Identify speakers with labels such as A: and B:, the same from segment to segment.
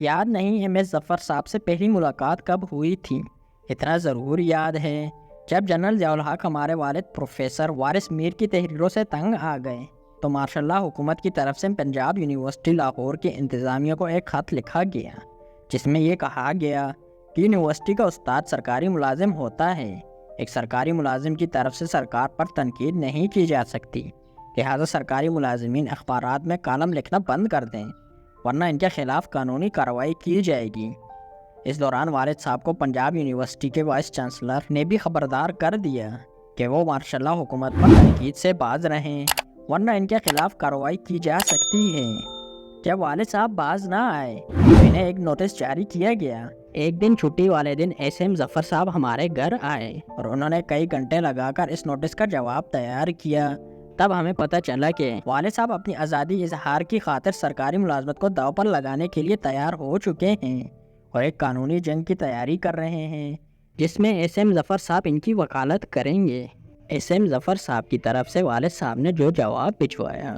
A: یاد نہیں M S ظفر صاحب سے پہلی ملاقات کب ہوئی تھی؟ اتنا ضرور یاد ہے، جب جنرل ضیاء الحق ہمارے والد پروفیسر وارث میر کی تحریروں سے تنگ آ گئے تو ماشاء اللہ حکومت کی طرف سے پنجاب یونیورسٹی لاہور کی انتظامیہ کو ایک خط لکھا گیا جس میں یہ کہا گیا کہ یونیورسٹی کا استاد سرکاری ملازم ہوتا ہے، ایک سرکاری ملازم کی طرف سے سرکار پر تنقید نہیں کی جا سکتی، لہذا سرکاری ملازمین اخبارات میں کالم لکھنا بند کر دیں ورنہ ان کے خلاف قانونی کارروائی کی جائے گی۔ اس دوران والد صاحب کو پنجاب یونیورسٹی کے وائس چانسلر نے بھی خبردار کر دیا کہ وہ ماشاء اللہ حکومت پر تنقید سے باز رہیں ورنہ ان کے خلاف کارروائی کی جا سکتی ہے۔ جب والد صاحب باز نہ آئے تو انہیں ایک نوٹس جاری کیا گیا۔ ایک دن چھٹی والے دن ایس ایم ظفر صاحب ہمارے گھر آئے اور انہوں نے کئی گھنٹے لگا کر اس نوٹس کا جواب تیار کیا۔ تب ہمیں پتہ چلا کہ والد صاحب اپنی آزادی اظہار کی خاطر سرکاری ملازمت کو داؤ پر لگانے کے لیے تیار ہو چکے ہیں اور ایک قانونی جنگ کی تیاری کر رہے ہیں جس میں ایس ایم ظفر صاحب ان کی وکالت کریں گے۔ ایس ایم ظفر صاحب کی طرف سے والد صاحب نے جو جواب بھجوایا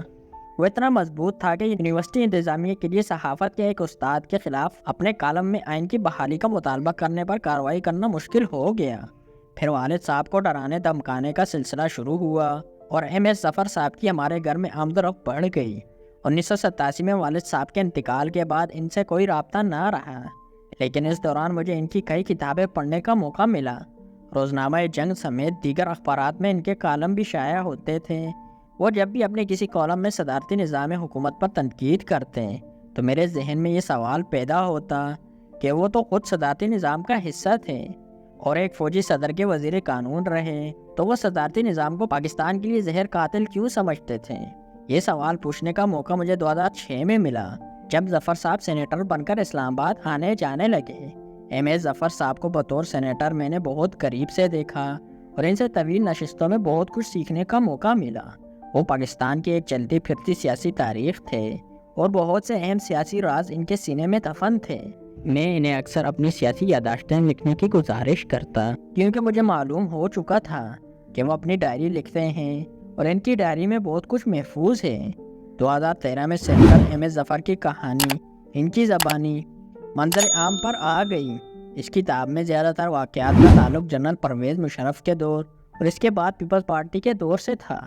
A: وہ اتنا مضبوط تھا کہ یونیورسٹی انتظامیہ کے لیے صحافت کے ایک استاد کے خلاف اپنے کالم میں آئین کی بحالی کا مطالبہ کرنے پر کارروائی کرنا مشکل ہو گیا۔ پھر والد صاحب کو ڈرانے دھمکانے کا سلسلہ شروع ہوا اور ایم ایس ظفر صاحب کی ہمارے گھر میں آمد و رفت بڑھ گئی۔ 1987 میں والد صاحب کے انتقال کے بعد ان سے کوئی رابطہ نہ رہا، لیکن اس دوران مجھے ان کی کئی کتابیں پڑھنے کا موقع ملا۔ روزنامہ جنگ سمیت دیگر اخبارات میں ان کے کالم بھی شائع ہوتے تھے۔ وہ جب بھی اپنے کسی کالم میں صدارتی نظام حکومت پر تنقید کرتے تو میرے ذہن میں یہ سوال پیدا ہوتا کہ وہ تو خود صدارتی نظام کا حصہ تھے اور ایک فوجی صدر کے وزیر قانون رہے، تو وہ صدارتی نظام کو پاکستان کے لیے زہر قاتل کیوں سمجھتے تھے؟ یہ سوال پوچھنے کا موقع مجھے 2006 میں ملا جب ظفر صاحب سینیٹر بن کر اسلام آباد آنے جانے لگے۔ ایم ایس ظفر صاحب کو بطور سینیٹر میں نے بہت قریب سے دیکھا اور ان سے طویل نشستوں میں بہت کچھ سیکھنے کا موقع ملا۔ وہ پاکستان کی ایک چلتی پھرتی سیاسی تاریخ تھے اور بہت سے اہم سیاسی راز ان کے سینے میں دفن تھے۔ میں انہیں اکثر اپنی سیاسی یادداشتیں لکھنے کی گزارش کرتا کیونکہ مجھے معلوم ہو چکا تھا کہ وہ اپنی ڈائری لکھتے ہیں اور ان کی ڈائری میں بہت کچھ محفوظ ہے۔ 2013 میں سینیٹر ایم ایس ظفر کی کہانی ان کی زبانی منظر عام پر آ گئی۔ اس کتاب میں زیادہ تر واقعات کا تعلق جنرل پرویز مشرف کے دور اور اس کے بعد پیپلز پارٹی کے دور سے تھا۔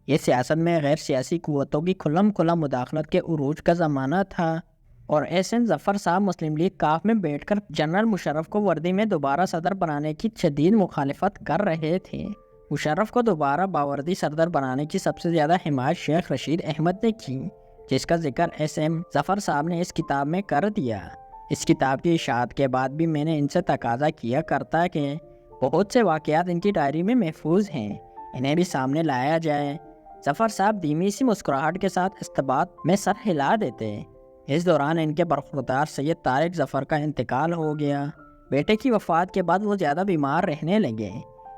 A: یہ سیاست میں غیر سیاسی قوتوں کی کھلم کھلا مداخلت کے عروج کا زمانہ تھا اور ایس ایم ظفر صاحب مسلم لیگ کاف میں بیٹھ کر جنرل مشرف کو وردی میں دوبارہ صدر بنانے کی شدید مخالفت کر رہے تھے۔ مشرف کو دوبارہ باوردی صدر بنانے کی سب سے زیادہ حمایت شیخ رشید احمد نے کی، جس کا ذکر ایس ایم ظفر صاحب نے اس کتاب میں کر دیا۔ اس کتاب کی اشاعت کے بعد بھی میں نے ان سے تقاضا کیا کرتا کہ بہت سے واقعات ان کی ڈائری میں محفوظ ہیں، انہیں بھی سامنے لایا جائے۔ ظفر صاحب دھیمی سی مسکراہٹ کے ساتھ استبات میں سر ہلا دیتے۔ اس دوران ان کے برخوردار سید طارق ظفر کا انتقال ہو گیا۔ بیٹے کی وفات کے بعد وہ زیادہ بیمار رہنے لگے،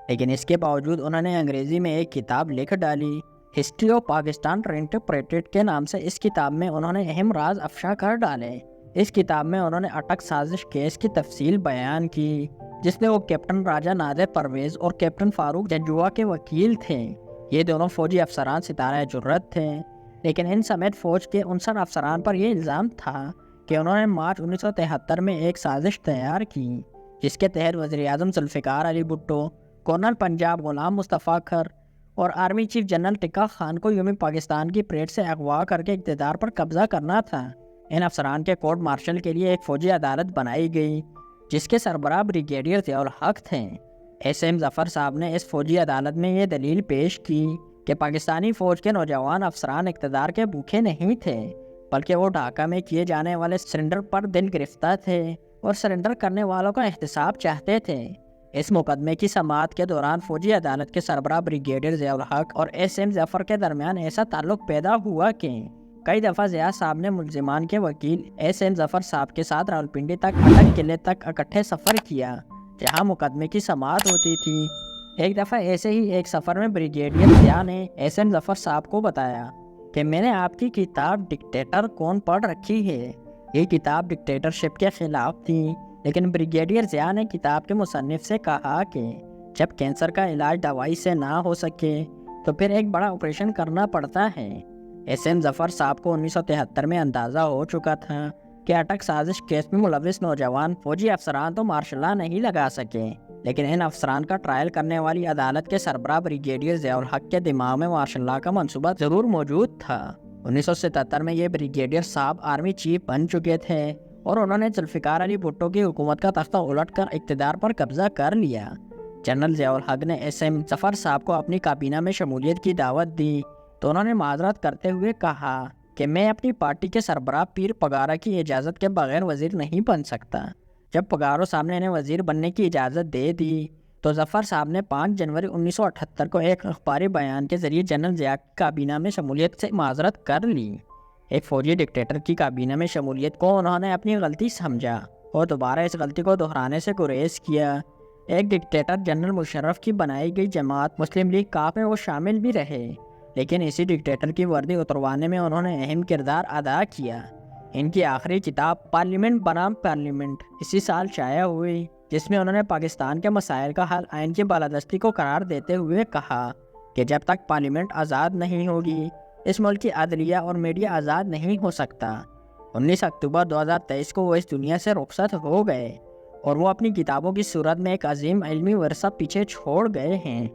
A: لیکن اس کے باوجود انہوں نے انگریزی میں ایک کتاب لکھ ڈالی، ہسٹری آف پاکستان رینٹرپریٹڈ کے نام سے۔ اس کتاب میں انہوں نے اہم راز افشا کر ڈالے۔ اس کتاب میں انہوں نے اٹک سازش کیس کی تفصیل بیان کی جس میں وہ کیپٹن راجہ نادر پرویز اور کیپٹن فاروق جنجوعہ کے وکیل تھے۔ یہ دونوں فوجی افسران ستارہ جرت تھے، لیکن ان سمیت فوج کے 59 افسران پر یہ الزام تھا کہ انہوں نے مارچ 1973 میں ایک سازش تیار کی جس کے تحت وزیر اعظم ذوالفقار علی بھٹو، کرنل پنجاب غلام مصطفیٰ کھر اور army chief general tikka Khan کو یوم پاکستان کی پریڈ سے اغوا کر کے اقتدار پر قبضہ کرنا تھا۔ ان افسران کے کورٹ مارشل کے لیے ایک فوجی عدالت بنائی گئی جس کے سربراہ بریگیڈیئر ضیاء الحق تھے۔ ایس ایم ظفر صاحب نے اس فوجی عدالت میں یہ دلیل پیش کی کہ پاکستانی فوج کے نوجوان افسران اقتدار کے بھوکے نہیں تھے، بلکہ وہ ڈھاکہ میں کیے جانے والے سرنڈر پر دل گرفتہ تھے اور سرنڈر کرنے والوں کا احتساب چاہتے تھے۔ اس مقدمے کی سماعت کے دوران فوجی عدالت کے سربراہ بریگیڈیئر ضیاء الحق اور ایس ایم ظفر کے درمیان ایسا تعلق پیدا ہوا کہ کئی دفعہ ضیاء صاحب نے ملزمان کے وکیل ایس ایم ظفر صاحب کے ساتھ راولپنڈی تک اٹک قلعے تک اکٹھے سفر کیا جہاں مقدمے کی سماعت ہوتی تھی۔ ایک دفعہ ایسے ہی ایک سفر میں بریگیڈیئر ضیاء نے ایس ایم ظفر صاحب کو بتایا کہ میں نے آپ کی کتاب ڈکٹیٹر کون پڑھ رکھی ہے۔ یہ کتاب ڈکٹیٹرشپ کے خلاف تھی، لیکن بریگیڈیئر ضیاء نے کتاب کے مصنف سے کہا کہ جب کینسر کا علاج دوائی سے نہ ہو سکے تو پھر ایک بڑا آپریشن کرنا پڑتا ہے۔ ایس ایم ظفر صاحب کو 1973 میں اندازہ ہو چکا تھا کہ اٹک سازش کیس میں ملوث نوجوان فوجی افسران تو مارشل لا نہیں لگا سکے، لیکن ان افسران کا ٹرائل کرنے والی عدالت کے سربراہ بریگیڈیئر ضیاء الحق کے دماغ میں مارشل لا کا منصوبہ ضرور موجود تھا۔ 1977 میں یہ بریگیڈیئر صاحب آرمی چیف بن چکے تھے اور انہوں نے ذوالفقار علی بھٹو کی حکومت کا تختہ الٹ کر اقتدار پر قبضہ کر لیا۔ جنرل ضیاء الحق نے ایس ایم ظفر صاحب کو اپنی کابینہ میں شمولیت کی دعوت دی تو انہوں نے معذرت کرتے ہوئے کہا کہ میں اپنی پارٹی کے سربراہ پیر پگارا کی اجازت کے بغیر وزیر نہیں بن سکتا۔ جب پگارو صاحب نے انہیں وزیر بننے کی اجازت دے دی تو ظفر صاحب نے 5 جنوری 1978 کو ایک اخباری بیان کے ذریعے جنرل ضیاء کی کابینہ میں شمولیت سے معذرت کر لی۔ ایک فوجی ڈکٹیٹر کی کابینہ میں شمولیت کو انہوں نے اپنی غلطی سمجھا اور دوبارہ اس غلطی کو دہرانے سے گریز کیا۔ ایک ڈکٹیٹر جنرل مشرف کی بنائی گئی جماعت مسلم لیگ کاف میں وہ شامل بھی رہے، لیکن اسی ڈکٹیٹر کی وردی اتروانے میں انہوں نے اہم کردار ادا کیا۔ ان کی آخری کتاب پارلیمنٹ بنام پارلیمنٹ اسی سال شائع ہوئی، جس میں انہوں نے پاکستان کے مسائل کا حل آئین کی بالادستی کو قرار دیتے ہوئے کہا کہ جب تک پارلیمنٹ آزاد نہیں ہوگی اس ملک کی عدلیہ اور میڈیا آزاد نہیں ہو سکتا۔ 19 اکتوبر 2023 کو وہ اس دنیا سے رخصت ہو گئے اور وہ اپنی کتابوں کی صورت میں ایک عظیم علمی ورثہ پیچھے چھوڑ گئے ہیں،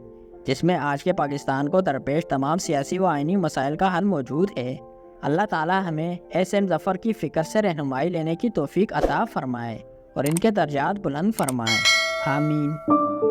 A: جس میں آج کے پاکستان کو درپیش تمام سیاسی و آئینی مسائل کا حل موجود ہے۔ اللہ تعالی ہمیں ایس ایم ظفر کی فکر سے رہنمائی لینے کی توفیق عطا فرمائے اور ان کے درجات بلند فرمائے، آمین۔